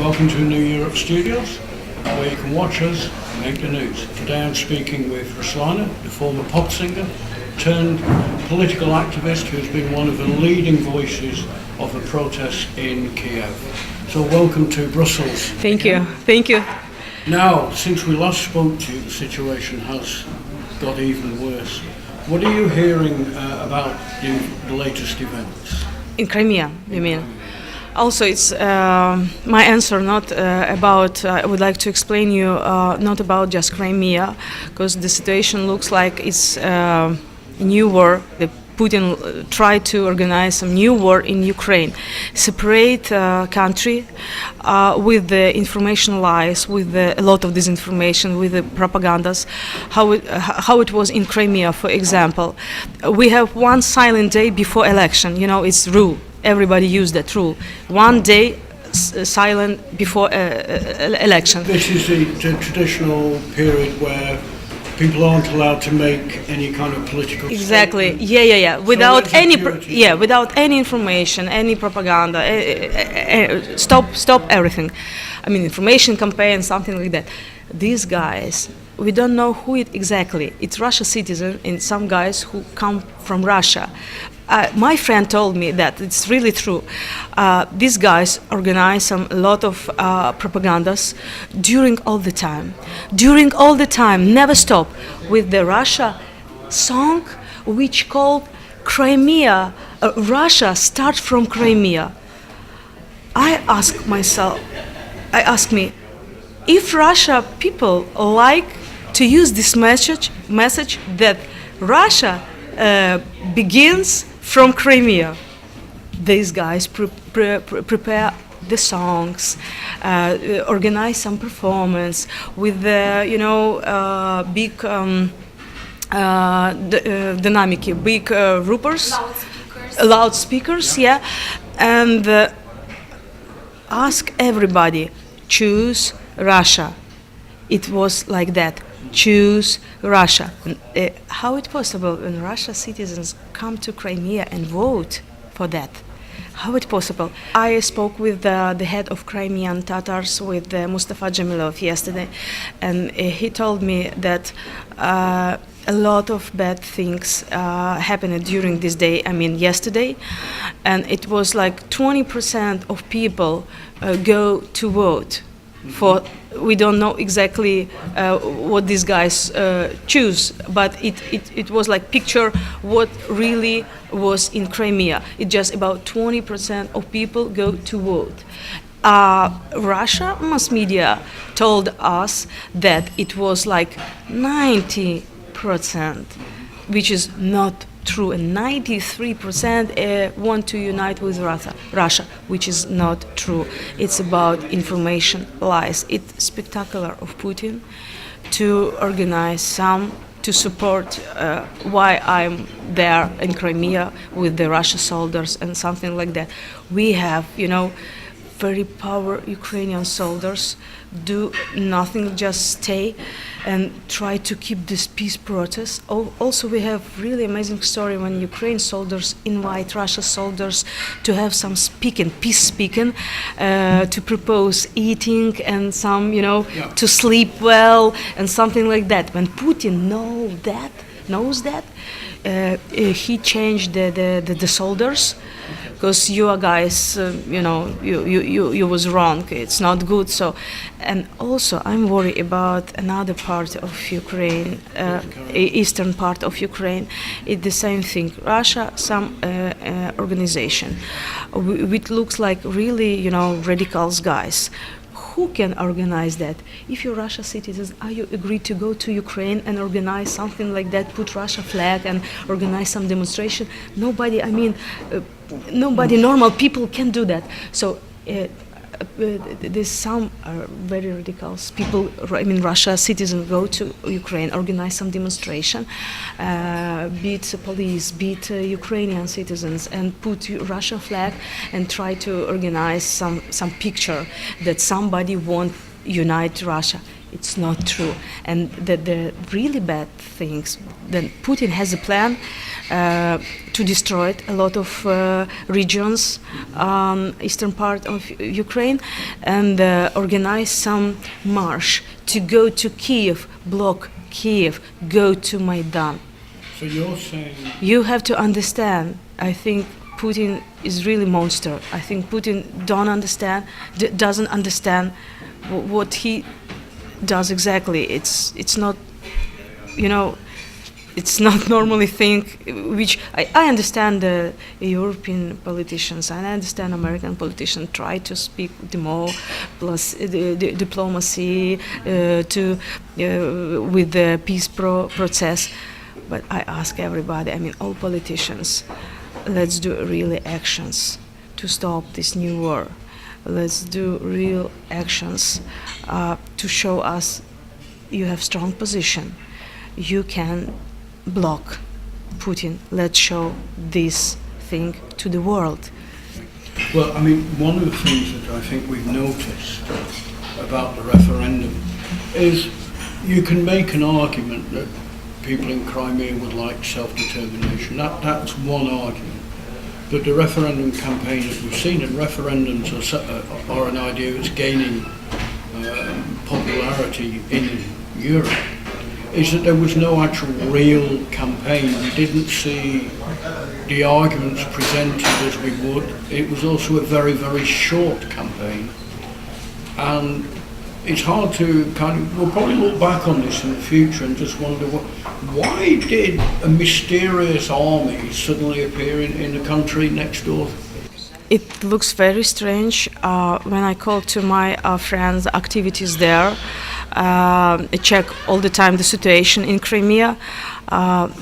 Welcome to New Europe Studios, where you can watch us make the news. Today I'm speaking with Ruslana, the former pop singer, turned political activist who's been one of the leading voices of the protests in Kiev. So welcome to Brussels. Thank you. Thank you. Now, since we last spoke to you, the situation has got even worse. What are you hearing about the latest events? In Crimea, you mean? Also, it's my answer not about, I would like to explain you, not about just Crimea, because the situation looks like it's a new war. Putin tried to organize some new war in Ukraine, separate country with the information lies, with a lot of disinformation, with the propagandas, how it was in Crimea, for example. We have one silent day before election, you know, it's rule. Everybody used that rule. One day silent before election. This is the traditional period where people aren't allowed to make any kind of political Exactly. statement. Yeah. Without So any, without any information, any propaganda. Stop everything. I mean, information campaign, something like that. These guys, we don't know who it exactly. It's Russian citizen and some guys who come from Russia. My friend told me that it's really true. These guys organize a lot of propagandas during all the time, never stop, with the Russia song which called Crimea, Russia start from Crimea. I ask me, if Russia people like to use this message that Russia begins from Crimea, these guys prepare the songs, organize some performance with the big dynamic, big roopers, loudspeakers, yeah, and ask everybody, choose Russia. It was like that. Choose Russia. How it possible when Russian citizens come to Crimea and vote for that? How it possible? I spoke with the head of Crimean Tatars, with Mustafa Jamilov yesterday, and he told me that a lot of bad things happened during this day, I mean yesterday, and it was like 20% of people go to vote for. We don't know exactly what these guys choose, but it was like picture what really was in Crimea. It's just about 20% of people go to vote. Russia mass media told us that it was like 90%, which is not true, and 93% want to unite with Russia, which is not true. It's about information lies. It's spectacular of Putin to organize to support why I'm there in Crimea with the Russian soldiers and something like that. We have, very powerful Ukrainian soldiers do nothing, just stay and try to keep this peace process. Also, we have really amazing story when Ukraine soldiers invite Russian soldiers to have some peace speaking, to propose eating and some, to sleep well and something like that. When Putin knows that, he changed the soldiers. Because you guys, you was wrong. It's not good. So, and also I'm worried about another part of Ukraine, eastern part of Ukraine. It's the same thing. Russia, some organization, which looks like really, radicals guys. Who can organize that? If you're Russian citizens, are you agreed to go to Ukraine and organize something like that, put Russia flag and organize some demonstration? Nobody, nobody, normal people can do that. So there's some very radical people, Russia citizens go to Ukraine, organize some demonstration, beat police, beat Ukrainian citizens, and put Russian flag and try to organize some picture that somebody won't unite Russia. It's not true. And the really bad things, then Putin has a plan to destroy a lot of regions, eastern part of Ukraine, and organize some march to go to Kiev, block Kiev, go to Maidan. So you're saying... You have to understand, I think Putin is really monster. I think Putin doesn't understand what he does exactly. It's not, it's not normally thing which I understand the European politicians and I understand American politicians try to speak the more plus the diplomacy with the peace process, but I ask everybody, I mean all politicians, let's do really actions to stop this new war. Let's do real actions to show us you have strong position. You can block Putin. Let's show this thing to the world. Well, I mean, one of the things that I think we've noticed about the referendum is you can make an argument that people in Crimea would like self-determination. That's one argument. But the referendum campaign that we've seen, and referendums are an idea that's gaining popularity in Europe, is that there was no actual real campaign. We didn't see the arguments presented as we would. It was also a very, very short campaign. And it's hard to we'll probably look back on this in the future and just wonder, why did a mysterious army suddenly appear in the country next door? It looks very strange. When I call to my friends' activities there, I check all the time the situation in Crimea.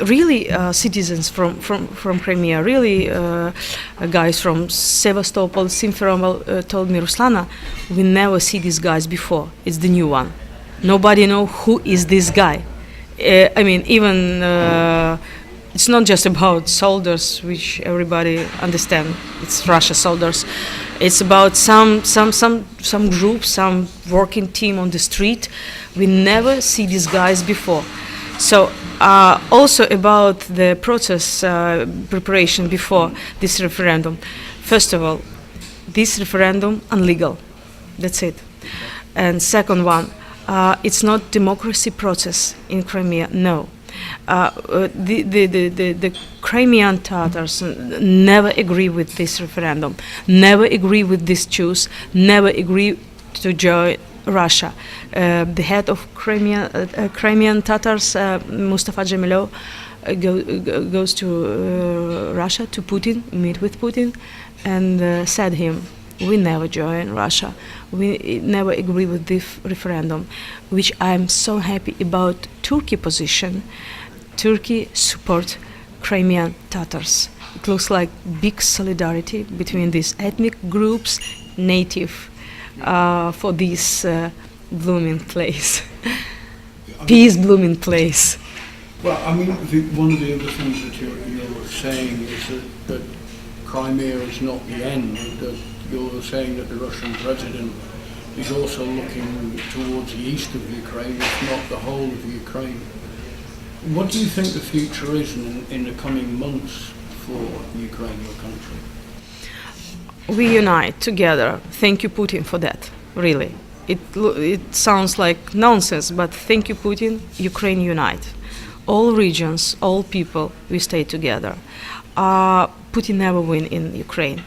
Really, citizens from Crimea, really guys from Sevastopol, Simferopol told me, Ruslana, we never see these guys before. It's the new one. Nobody know who is this guy. I mean, even it's not just about soldiers, which everybody understand. It's Russia soldiers. It's about some group, some working team on the street. We never see these guys before. So also about the process preparation before this referendum. First of all, this referendum illegal. That's it. And second one, it's not democracy process in Crimea. No. The Crimean Tatars never agree with this referendum, never agree with these Jews, never agree to join Russia. The head of Crimean Tatars, Mustafa Jamilov, goes to Russia, to Putin, meet with Putin, and said him, we never join Russia. We never agree with this referendum, which I'm so happy about Turkey position. Turkey support Crimean Tatars. It looks like big solidarity between these ethnic groups, native for this blooming place, peace blooming place. Well, I mean, one of the other things that you're saying is that Crimea is not the end. That you're saying that the Russian president is also looking towards the east of Ukraine, if not the whole of Ukraine. What do you think the future is in the coming months for Ukraine, your country? We unite together. Thank you, Putin, for that, really. It sounds like nonsense, but thank you, Putin. Ukraine unite. All regions, all people, we stay together. Putin never win in Ukraine.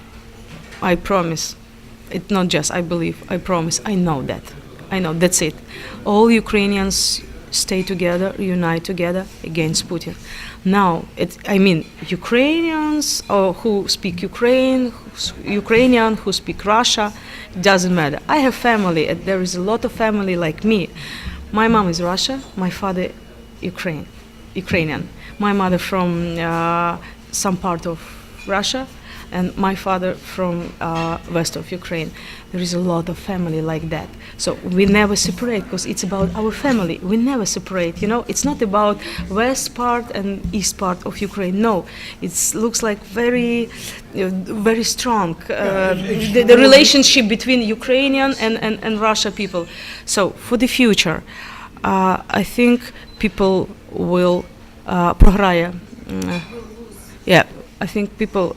I promise. It's not just I believe, I promise, I know that. I know, that's it. All Ukrainians stay together, unite together against Putin. Now, Ukrainians who speak Ukrainian, who speak Russia, it doesn't matter. I have family, there is a lot of family like me. My mom is Russia, my father Ukrainian. My mother from some part of Russia, and my father from west of Ukraine. There is a lot of family like that. So we never separate because it's about our family. We never separate. It's not about west part and east part of Ukraine. No, it looks like very, very strong. The relationship between Ukrainian and Russia people. So for the future, I think people will програє. Yeah, I think people.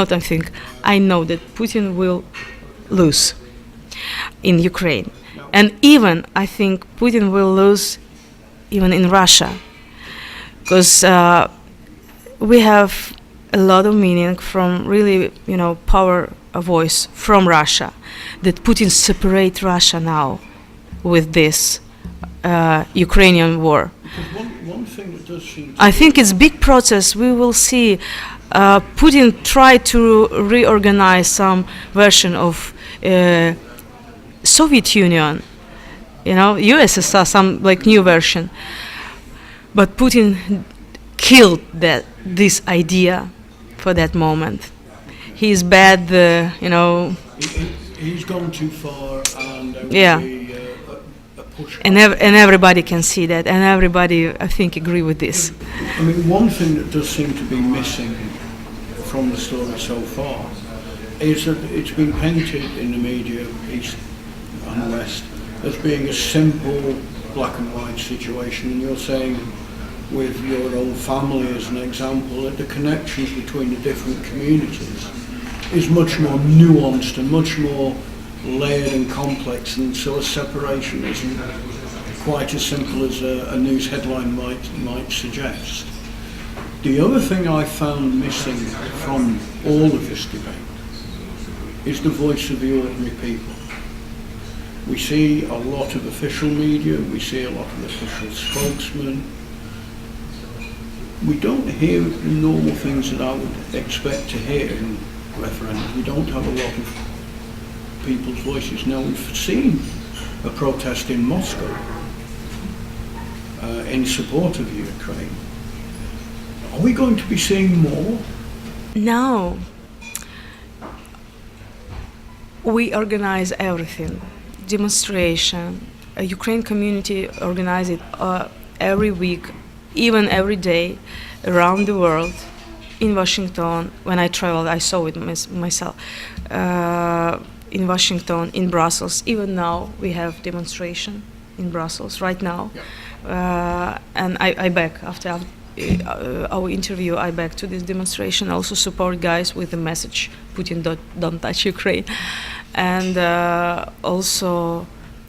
Not I think. I know that Putin will lose in Ukraine, and even I think Putin will lose even in Russia, because we have a lot of meaning from really, power voice from Russia that Putin separate Russia now with this Ukrainian war. One thing that does seem I think it's big process. We will see Putin try to reorganize some version of Soviet Union, USSR, some like new version. But Putin killed this idea for that moment. He's bad, He's gone too far, and there Yeah. will be a push. and everybody can see that, and everybody, I think, agree with this. I mean, one thing that does seem to be missing from the story so far is that it's been painted in the media, east and west, as being a simple black and white situation, and you're saying with your own family as an example that the connections between the different communities is much more nuanced and much more layered and complex, and so a separation isn't quite as simple as a news headline might suggest. The other thing I found missing from all of this debate is the voice of the ordinary people. We see a lot of official media, we see a lot of official spokesmen. We don't hear the normal things that I would expect to hear in referendums. We don't have a lot of people's voices. Now, we've seen a protest in Moscow in support of Ukraine. Are we going to be seeing more? Now, we organize everything. Demonstration. Ukraine community organize it every week, even every day, around the world. In Washington, when I traveled, I saw it myself. In Washington, in Brussels, even now we have demonstration in Brussels right now. And I back after our interview. I back to this demonstration. I also support guys with the message: Putin don't touch Ukraine. And also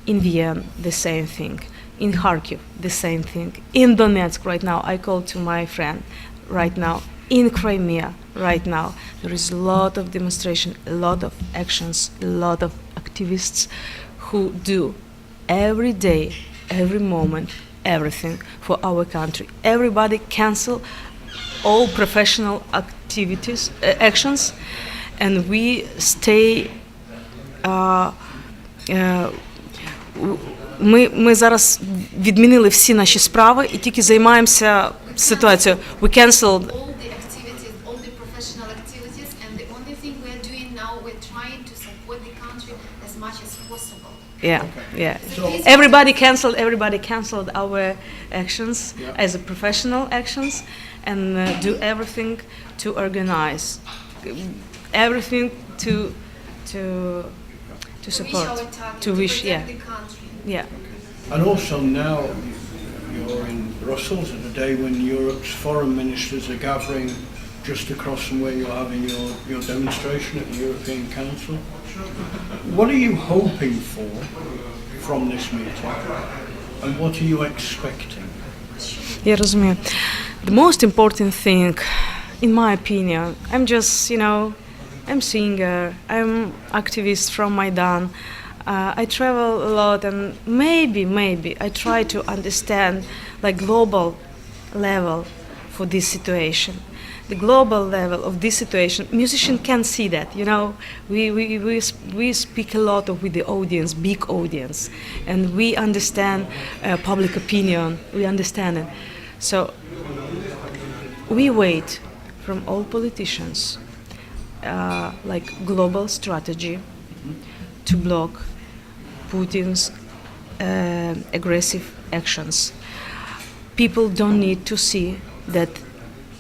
in Vienna, the same thing. In Kharkiv, the same thing. In Donetsk right now, I called to my friend right now. In Crimea right now, there is a lot of demonstration, a lot of actions, a lot of activists who do every day, every moment, everything for our country. Everybody cancel all professional activities, actions, and we stay. Ми зараз відмінили всі наші справи і тільки займаємося ситуацією. We canceled all the activities, all the professional activities, and the only thing we are doing now, we're trying to support the country as much as possible. Yeah. So Everybody canceled our actions as a professional actions, and do everything to organize, everything to support, Reach our target, to wish, protect the country. yeah. And also now you're in Brussels at a day when Europe's foreign ministers are gathering just across from where you're having your demonstration at the European Council. What are you hoping for from this meeting, and what are you expecting? Я розумію. The most important thing, in my opinion, I'm just, I'm singer, I'm activist from Maidan. I travel a lot, and maybe I try to understand like global level for this situation. The global level of this situation, musicians can see that, we speak a lot with the audience, big audience, and we understand public opinion, we understand it. So we wait from all politicians like global strategy to block Putin's aggressive actions. People don't need to see that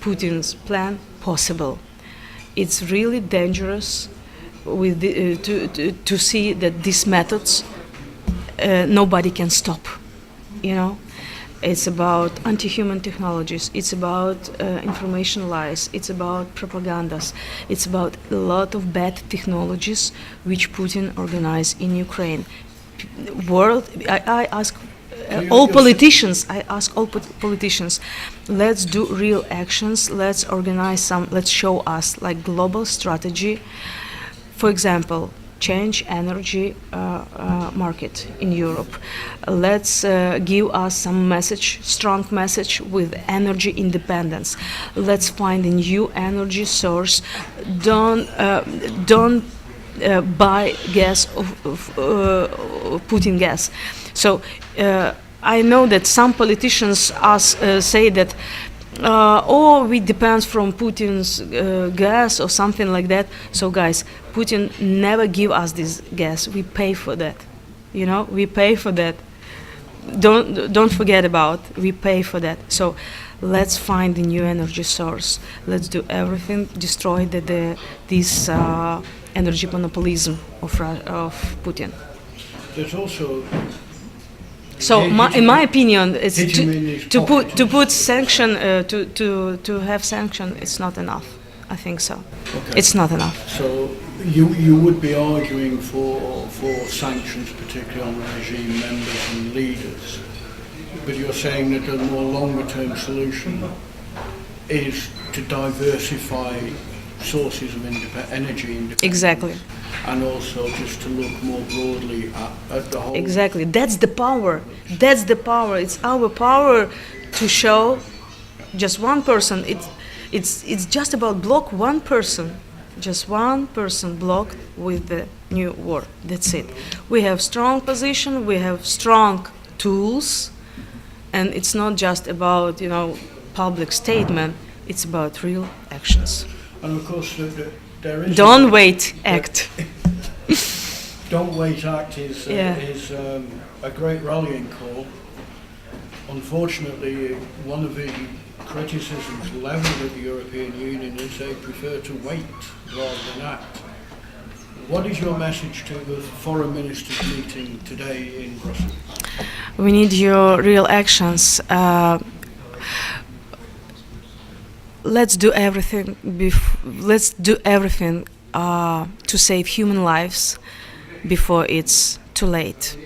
Putin's plan possible. It's really dangerous with to see that these methods nobody can stop. You know, it's about anti-human technologies. It's about information lies. It's about propagandas. It's about a lot of bad technologies which Putin organized in Ukraine. I ask all politicians. I ask all politicians. Let's do real actions. Let's organize some. Let's show us like global strategy. For example, change energy market in Europe. Let's give us some message, strong message with energy independence. Let's find a new energy source. Don't buy gas of Putin gas. So I know that some politicians say that we depend from Putin's gas or something like that. So guys, Putin never give us this gas. We pay for that. You know, we pay for that. Don't forget about. We pay for that. So let's find a new energy source. Let's do everything. Destroy this energy monopolism of Putin. There's also. So, in my opinion, it's to put sanction to have sanction. It's not enough. I think so. Okay. It's not enough. So you would be arguing for sanctions, particularly on regime members and leaders, but you're saying that the more longer-term solution is to diversify sources of energy independence. Exactly. And also just to look more broadly at the whole. Exactly. That's the power. That's the power. It's our power to show just one person. It's just about block one person. Just one person blocked with the new war. That's it. We have strong position. We have strong tools, and it's not just about public statement. It's about real actions. And of course, there is. Don't wait, act. Don't wait, act is a great rallying call. Unfortunately, one of the criticisms levelled at the European Union is they prefer to wait rather than act. What is your message to the foreign ministers meeting today in Brussels? We need your real actions. Let's do everything. Let's do everything to save human lives before it's too late.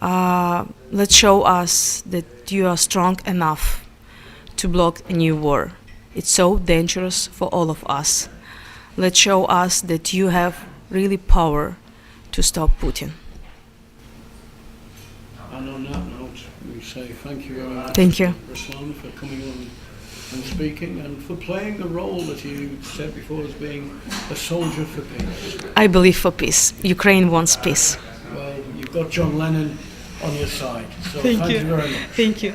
Let's show us that you are strong enough to block a new war. It's so dangerous for all of us. Let's show us that you have really power to stop Putin. And on that note, we say thank you very much. Thank you. Ruslana, for coming on and speaking and for playing the role that you said before as being a soldier for peace. I believe for peace. Ukraine wants peace. Well, you've got John Lennon on your side. So Thank you very much. Thank you.